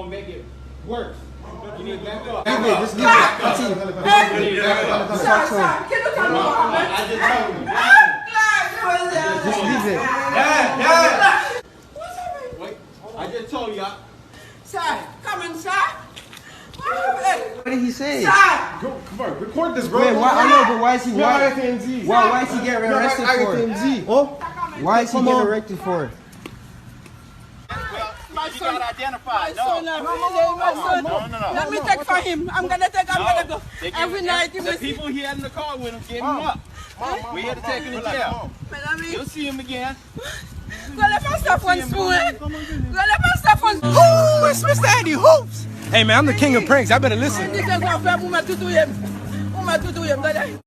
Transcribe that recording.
gonna make it worse. You need to back up. Just give it. I just told you. Just leave it. Wait, I just told y'all. Sir, come in, sir. What did he say? Sir. Come on, record this, bro. Wait, why? I know, but why is he? Why Why is he getting arrested for it? Oh, Why is he getting arrested for it? You gotta identify. No. Let me take for him. I'm gonna go. Every night he The will see. people he had in the car with him, get him up. We had to take him to jail. You'll see him again. Go let my stuff on spoon. Go let my stuff on spoon. who is Mr. Andy Hoops? Hey man, I'm the king of pranks. I better listen. This is what I'm going to do to him.